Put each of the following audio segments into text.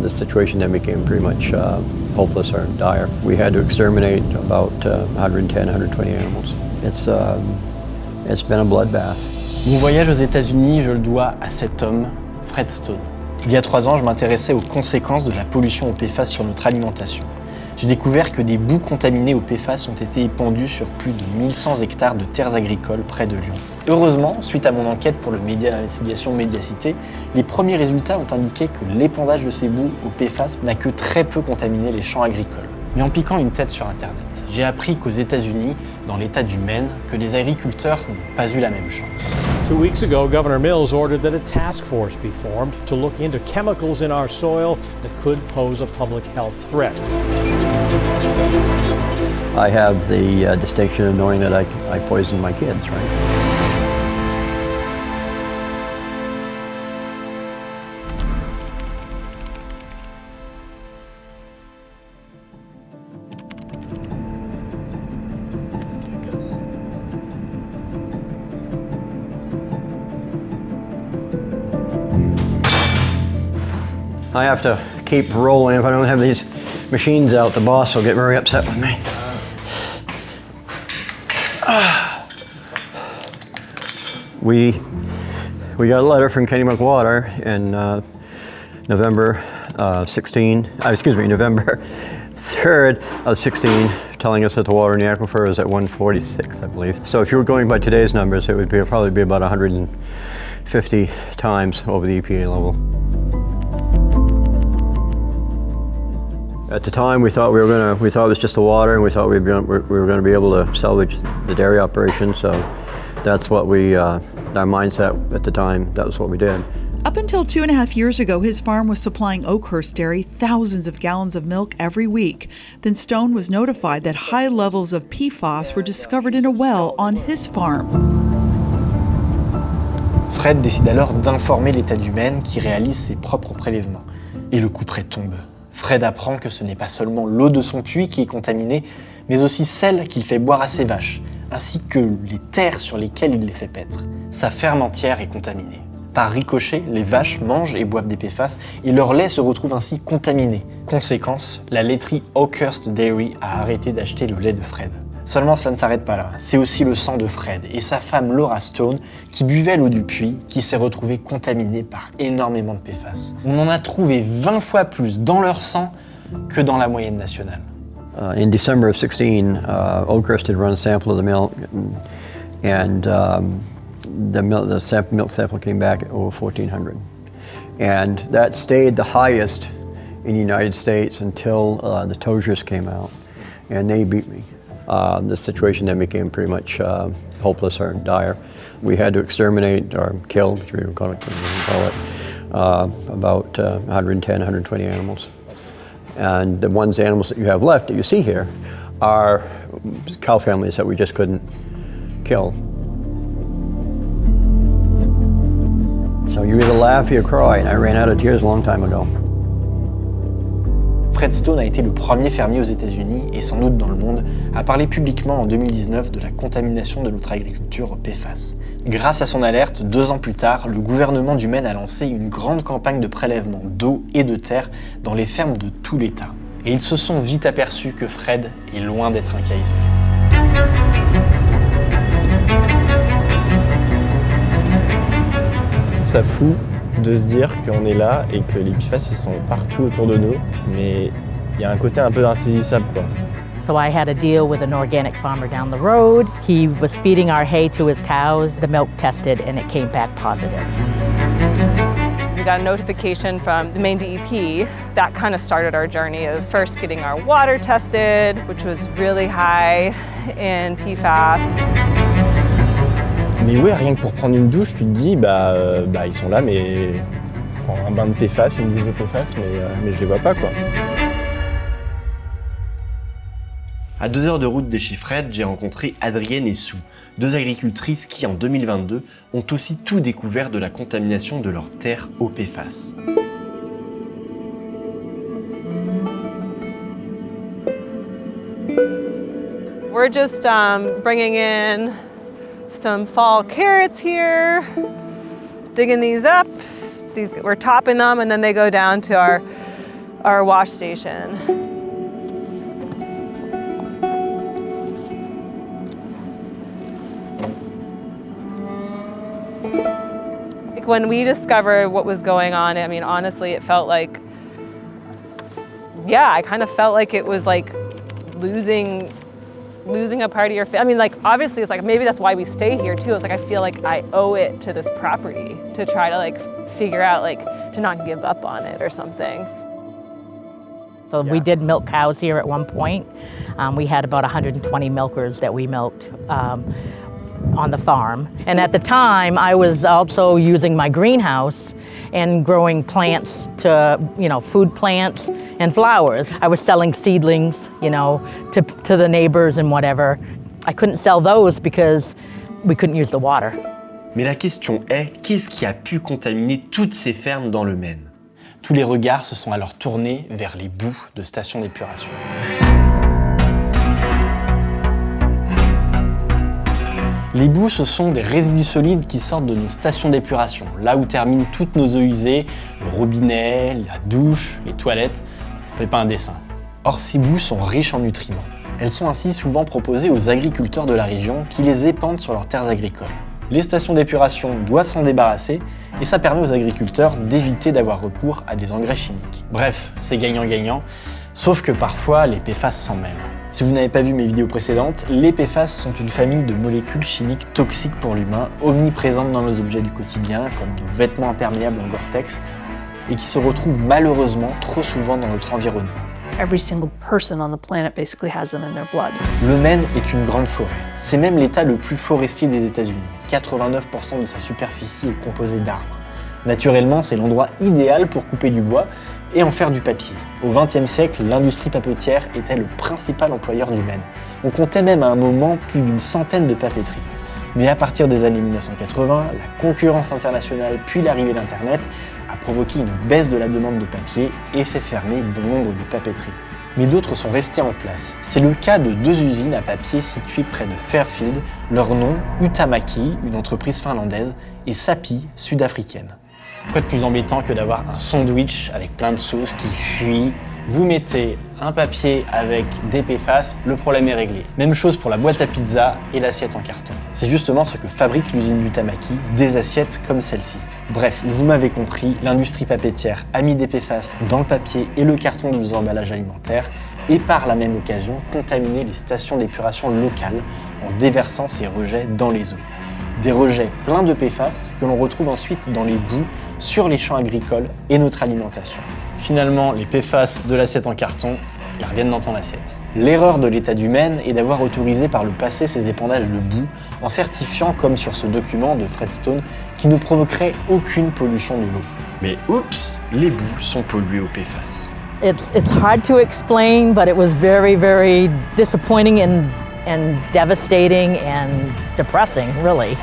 The situation then became pretty much hopeless or dire. We had to exterminate about 110, 120 animals. It's been a bloodbath. Mon voyage aux États-Unis, je le dois à cet homme, Fred Stone. Il y a 3 ans, je m'intéressais aux conséquences de la pollution au PFAS sur notre alimentation. J'ai découvert que des boues contaminées au PFAS ont été épandues sur plus de 1100 hectares de terres agricoles près de Lyon. Heureusement, suite à mon enquête pour le média d'investigation Médiacité, les premiers résultats ont indiqué que l'épandage de ces boues au PFAS n'a que très peu contaminé les champs agricoles. Mais en piquant une tête sur Internet, j'ai appris qu'aux États-Unis, dans l'État du Maine, que les agriculteurs n'ont pas eu la même chance. 2 weeks ago, Governor Mills ordered that a task force be formed to look into chemicals in our soil that could pose a public health threat. I have the distinction of knowing that I poisoned my kids, right? I have to keep rolling. If I don't have these machines out, the boss will get very upset with me. We got a letter from Kennebec Water in November 3rd of 16, telling us that the water in the aquifer is at 146, I believe. So if you were going by today's numbers, it would probably be about 150 times over the EPA level. At the time, we thought it was just the water, and we thought we were going to be able to salvage the dairy operation. So that's what our mindset at the time. That was what we did. Up until 2.5 years ago, his farm was supplying Oakhurst Dairy thousands of gallons of milk every week. Then Stone was notified that high levels of PFAS were discovered in a well on his farm. Fred décide alors d'informer l'État du Maine qui réalise ses propres prélèvements. Et le couperet tombe. Fred apprend que ce n'est pas seulement l'eau de son puits qui est contaminée, mais aussi celle qu'il fait boire à ses vaches, ainsi que les terres sur lesquelles il les fait paître. Sa ferme entière est contaminée. Par ricochet, les vaches mangent et boivent des PFAS et leur lait se retrouve ainsi contaminé. Conséquence, la laiterie Oakhurst Dairy a arrêté d'acheter le lait de Fred. Seulement, cela ne s'arrête pas là. C'est aussi le sang de Fred et sa femme Laura Stone qui buvaient l'eau du puits qui s'est retrouvée contaminée par énormément de PFAS. On en a trouvé 20 fois plus dans leur sang que dans la moyenne nationale. In December of 16, Oakhurst had run a sample of the milk, and the milk sample came back at over 1,400. And that stayed the highest in the United States until the Toziers came out, and they beat me. The situation then became pretty much hopeless or dire. We had to exterminate or kill, which we would call it, about 110, 120 animals. And the animals that you have left that you see here are cow families that we just couldn't kill. So you either laugh or you cry, and I ran out of tears a long time ago. Fred Stone a été le premier fermier aux États-Unis, et sans doute dans le monde, à parler publiquement en 2019 de la contamination de notre agriculture au PFAS. Grâce à son alerte, 2 ans plus tard, le gouvernement du Maine a lancé une grande campagne de prélèvement d'eau et de terre dans les fermes de tout l'État. Et ils se sont vite aperçus que Fred est loin d'être un cas isolé. Je trouve ça fou de se dire qu'on est là et que les PFAS ils sont partout autour de nous, mais il y a un côté un peu insaisissable quoi. So I had a deal with an organic farmer down the road. He was feeding our hay to his cows. The milk tested and it came back positive. We got a notification from the Maine DEP. That kind of started our journey of first getting our water tested, which was really high in PFAS. Mais ouais, rien que pour prendre une douche, tu te dis, ils sont là, mais je prends un bain de PFAS, une douche de PFAS, mais je les vois pas, quoi. À 2 heures de route de chez Fred, j'ai rencontré Adrienne et Sue, 2 agricultrices qui, en 2022, ont aussi tout découvert de la contamination de leurs terres au PFAS. We're just bringing in some fall carrots here, digging these up, we're topping them and then they go down to our wash station. When we discovered what was going on, I mean, honestly, it felt like, I kind of felt like it was like losing a part of your family. I mean, like, obviously, it's like, maybe that's why we stay here too. It's like, I feel like I owe it to this property to try to like figure out, like, to not give up on it or something. So we did milk cows here at one point. We had about 120 milkers that we milked on the farm. And at the time, I was also using my greenhouse and growing plants to, food plants and flowers. I was selling seedlings, to the neighbors and whatever. I couldn't sell those because we couldn't use the water. Mais la question est, qu'est-ce qui a pu contaminer toutes ces fermes dans le Maine? Tous les regards se sont alors tournés vers les boues de stations d'épuration. Les boues, ce sont des résidus solides qui sortent de nos stations d'épuration, là où terminent toutes nos eaux usées, le robinet, la douche, les toilettes. Je ne fais pas un dessin. Or, ces boues sont riches en nutriments. Elles sont ainsi souvent proposées aux agriculteurs de la région qui les épandent sur leurs terres agricoles. Les stations d'épuration doivent s'en débarrasser et ça permet aux agriculteurs d'éviter d'avoir recours à des engrais chimiques. Bref, c'est gagnant-gagnant, sauf que parfois les PFAS s'en mêlent. Si vous n'avez pas vu mes vidéos précédentes, les PFAS sont une famille de molécules chimiques toxiques pour l'humain, omniprésentes dans nos objets du quotidien, comme nos vêtements imperméables en Gore-Tex, et qui se retrouvent malheureusement trop souvent dans notre environnement. Every single person on the planet basically has them in their blood. Le Maine est une grande forêt. C'est même l'état le plus forestier des États-Unis. 89% de sa superficie est composée d'arbres. Naturellement, c'est l'endroit idéal pour couper du bois et en faire du papier. Au XXe siècle, l'industrie papetière était le principal employeur du Maine. On comptait même à un moment plus d'une centaine de papeteries. Mais à partir des années 1980, la concurrence internationale puis l'arrivée d'Internet a provoqué une baisse de la demande de papier et fait fermer bon nombre de papeteries. Mais d'autres sont restées en place. C'est le cas de 2 usines à papier situées près de Fairfield, leur nom Huhtamaki, une entreprise finlandaise, et Sappi, sud-africaine. Quoi de plus embêtant que d'avoir un sandwich avec plein de sauces qui fuit? Vous mettez un papier avec des PFAS, le problème est réglé. Même chose pour la boîte à pizza et l'assiette en carton. C'est justement ce que fabrique l'usine Huhtamaki, des assiettes comme celle-ci. Bref, vous m'avez compris, l'industrie papetière a mis des PFAS dans le papier et le carton de vos emballages alimentaires et par la même occasion contaminé les stations d'épuration locales en déversant ces rejets dans les eaux. Des rejets pleins de PFAS que l'on retrouve ensuite dans les boues, sur les champs agricoles et notre alimentation. Finalement, les PFAS de l'assiette en carton, ils reviennent dans ton assiette. L'erreur de l'État du Maine est d'avoir autorisé par le passé ces épandages de boue en certifiant, comme sur ce document de Fred Stone, qui ne provoquerait aucune pollution de l'eau. Mais oups, les boues sont polluées au PFAS. It's hard to explain, but it was very, very disappointing and devastating and depressing, really.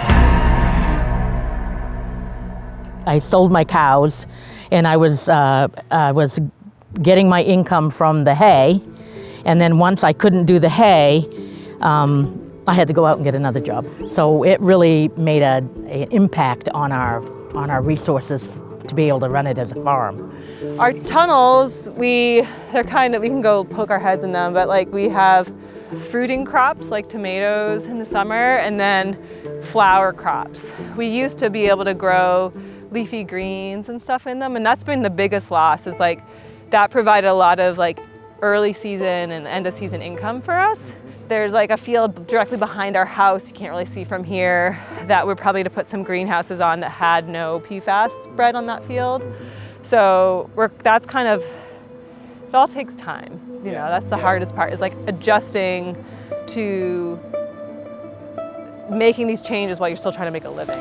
I sold my cows, and I was getting my income from the hay, and then once I couldn't do the hay, I had to go out and get another job. So it really made an impact on our resources to be able to run it as a farm. Our tunnels, we can go poke our heads in them, but like we have fruiting crops like tomatoes in the summer and then flower crops. We used to be able to grow leafy greens and stuff in them, and that's been the biggest loss, is like that provided a lot of like early season and end of season income for us. There's like a field directly behind our house, you can't really see from here, that we're probably to put some greenhouses on that had no PFAS spread on that field. So that's kind of, it all takes time. You know, that's the hardest part, is like adjusting to making these changes while you're still trying to make a living.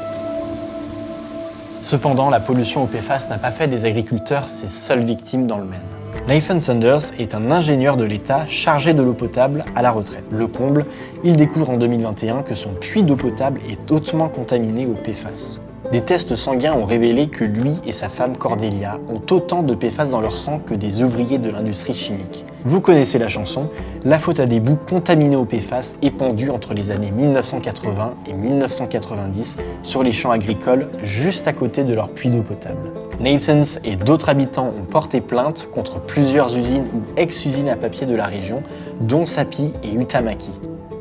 Cependant, la pollution au PFAS n'a pas fait des agriculteurs ses seules victimes dans le Maine. Nathan Sanders est un ingénieur de l'État chargé de l'eau potable à la retraite. Le comble, il découvre en 2021 que son puits d'eau potable est hautement contaminé au PFAS. Des tests sanguins ont révélé que lui et sa femme Cordelia ont autant de PFAS dans leur sang que des ouvriers de l'industrie chimique. Vous connaissez la chanson, la faute à des boues contaminées au PFAS épandues entre les années 1980 et 1990 sur les champs agricoles juste à côté de leur puits d'eau potable. Nathans et d'autres habitants ont porté plainte contre plusieurs usines ou ex-usines à papier de la région, dont Sappi et Huhtamaki.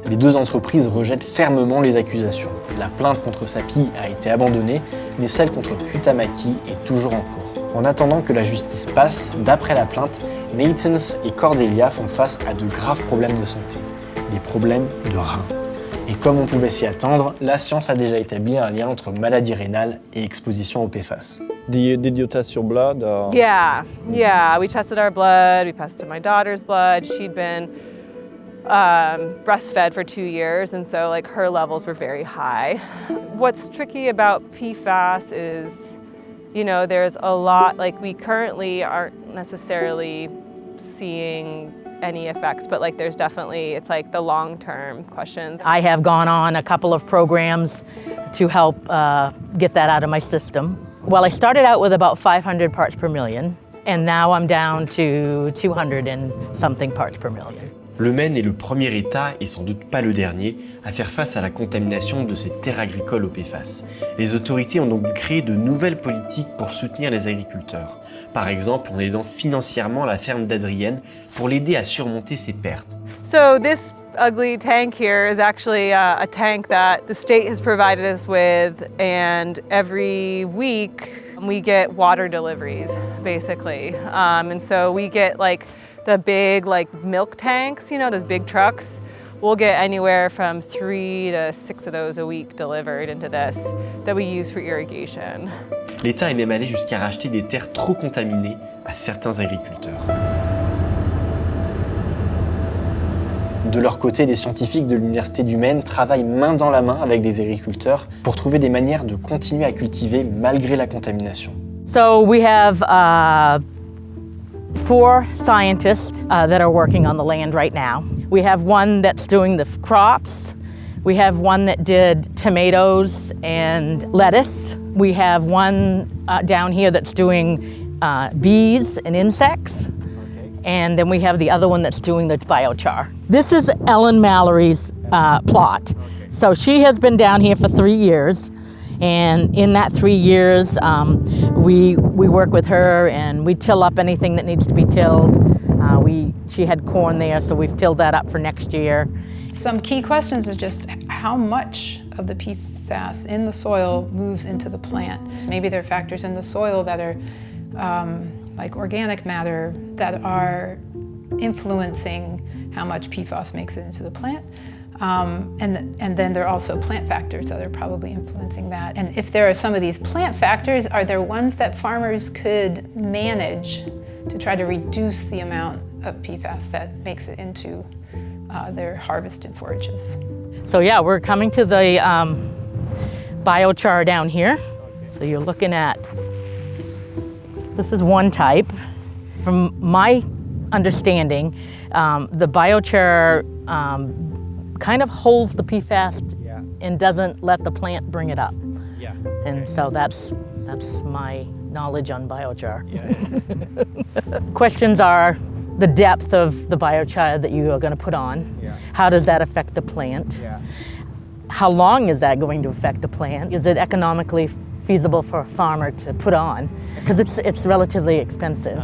Les deux entreprises rejettent fermement les accusations. La plainte contre Sappi a été abandonnée, mais celle contre Huhtamaki est toujours en cours. En attendant que la justice passe, d'après la plainte, Nathans et Cordelia font face à de graves problèmes de santé, des problèmes de reins. Et comme on pouvait s'y attendre, la science a déjà établi un lien entre maladie rénale et exposition aux PFAS. Did you test your blood? Yeah, we tested our blood, we tested my daughter's blood. She'd been breastfed for 2 years, and so like her levels were very high. What's tricky about PFAS is, you know, there's a lot, like we currently aren't necessarily seeing any effects, but like there's definitely, it's like the long-term questions. I have gone on a couple of programs to help get that out of my system. Well, I started out with about 500 parts per million, and now I'm down to 200 and something parts per million. Le Maine est le premier État, et sans doute pas le dernier, à faire face à la contamination de ses terres agricoles au PFAS. Les autorités ont donc créé de nouvelles politiques pour soutenir les agriculteurs. Par exemple, en aidant financièrement la ferme d'Adrienne pour l'aider à surmonter ses pertes. So this ugly tank here is actually a tank that the state has provided us with, and every week we get water deliveries, basically. And so we get like the big like milk tanks, you know, those big trucks. We'll get anywhere from 3 to 6 of those a week delivered into this that we use for irrigation. L'État est même allé jusqu'à racheter des terres trop contaminées à certains agriculteurs. De leur côté, des scientifiques de l'Université du Maine travaillent main dans la main avec des agriculteurs pour trouver des manières de continuer à cultiver malgré la contamination. So we have 4 scientists that are working on the land right now. We have one that's doing the crops. We have one that did tomatoes and lettuce. We have one down here that's doing bees and insects. And then we have the other one that's doing the biochar. This is Ellen Mallory's plot. So she has been down here for 3 years. And in that 3 years, we work with her and we till up anything that needs to be tilled. She had corn there, so we've tilled that up for next year. Some key questions is just how much of the PFAS in the soil moves into the plant. Maybe there are factors in the soil that are like organic matter that are influencing how much PFAS makes it into the plant. And then there are also plant factors that are probably influencing that. And if there are some of these plant factors, are there ones that farmers could manage to try to reduce the amount of PFAS that makes it into their harvested forages? So yeah, we're coming to the biochar down here. So you're looking at, this is one type. From my understanding, the biochar kind of holds the PFAS and doesn't let the plant bring it up. Yeah. And so that's my knowledge on biochar. Questions are the depth of the biochar that you are going to put on. Yeah. How does that affect the plant? Yeah. How long is that going to affect the plant? Is it economically feasible for a farmer to put on? Because it's relatively expensive.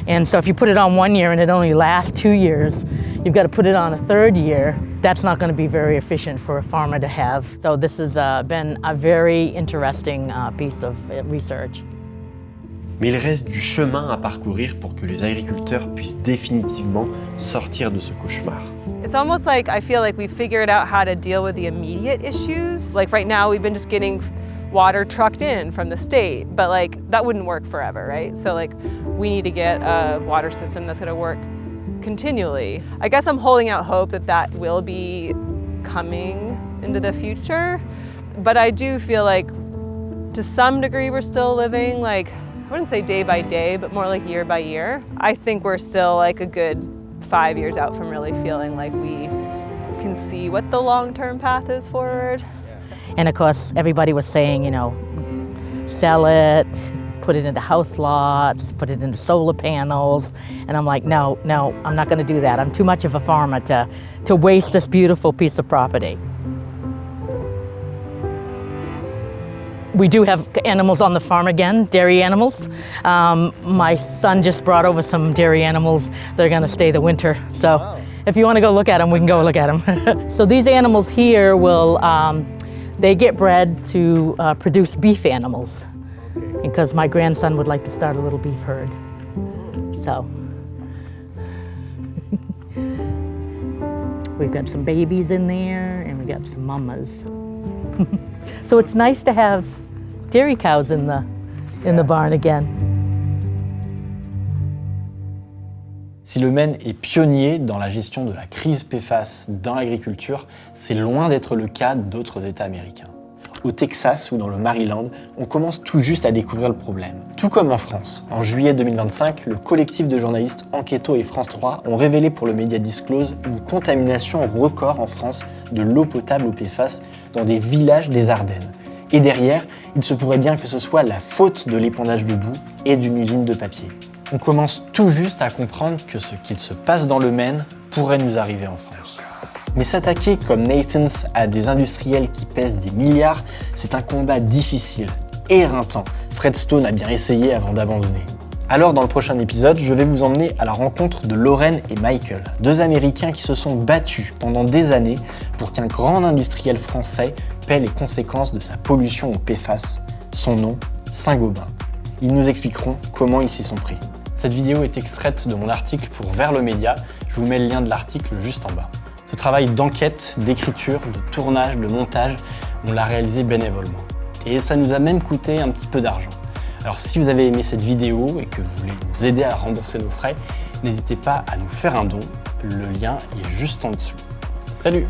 And so if you put it on 1 year and it only lasts 2 years, you've got to put it on a 3rd year. That's not going to be very efficient for a farmer to have. So this has been a very interesting piece of research. Mais il reste du chemin à parcourir pour que les agriculteurs puissent définitivement sortir de ce cauchemar. It's almost like I feel like we figured out how to deal with the immediate issues. Like right now we've been just getting water trucked in from the state, but like that wouldn't work forever, right? So like we need to get a water system that's going to work continually. I guess I'm holding out hope that that will be coming into the future, but I do feel like to some degree we're still living like, I wouldn't say day by day, but more like year by year. I think we're still like a good 5 years out from really feeling like we can see what the long-term path is forward. And of course, everybody was saying, you know, sell it, put it into house lots, put it into solar panels. And I'm like, no, I'm not going to do that. I'm too much of a farmer to waste this beautiful piece of property. We do have animals on the farm again, dairy animals. My son just brought over some dairy animals. They're gonna stay the winter. So if you wanna go look at them, we can go look at them. So these animals here will, they get bred to produce beef animals. Because my grandson would like to start a little beef herd. So. We've got some babies in there and we got some mamas. So it's nice to have dairy cows in the barn again. Si le Maine est pionnier dans la gestion de la crise PFAS dans l'agriculture, c'est loin d'être le cas d'autres États américains. Au Texas ou dans le Maryland, on commence tout juste à découvrir le problème. Tout comme en France, en juillet 2025, le collectif de journalistes Enquêto et France 3 ont révélé pour le média Disclose une contamination record en France de l'eau potable au PFAS dans des villages des Ardennes. Et derrière, il se pourrait bien que ce soit la faute de l'épandage de boue et d'une usine de papier. On commence tout juste à comprendre que ce qu'il se passe dans le Maine pourrait nous arriver en France. Mais s'attaquer comme Nathan's à des industriels qui pèsent des milliards, c'est un combat difficile, éreintant. Fred Stone a bien essayé avant d'abandonner. Alors dans le prochain épisode, je vais vous emmener à la rencontre de Lauren et Michael, deux Américains qui se sont battus pendant des années pour qu'un grand industriel français paie les conséquences de sa pollution au PFAS, son nom, Saint-Gobain. Ils nous expliqueront comment ils s'y sont pris. Cette vidéo est extraite de mon article pour Vers le Média, je vous mets le lien de l'article juste en bas. Ce travail d'enquête, d'écriture, de tournage, de montage, on l'a réalisé bénévolement. Et ça nous a même coûté un petit peu d'argent. Alors si vous avez aimé cette vidéo et que vous voulez nous aider à rembourser nos frais, n'hésitez pas à nous faire un don, le lien est juste en dessous. Salut!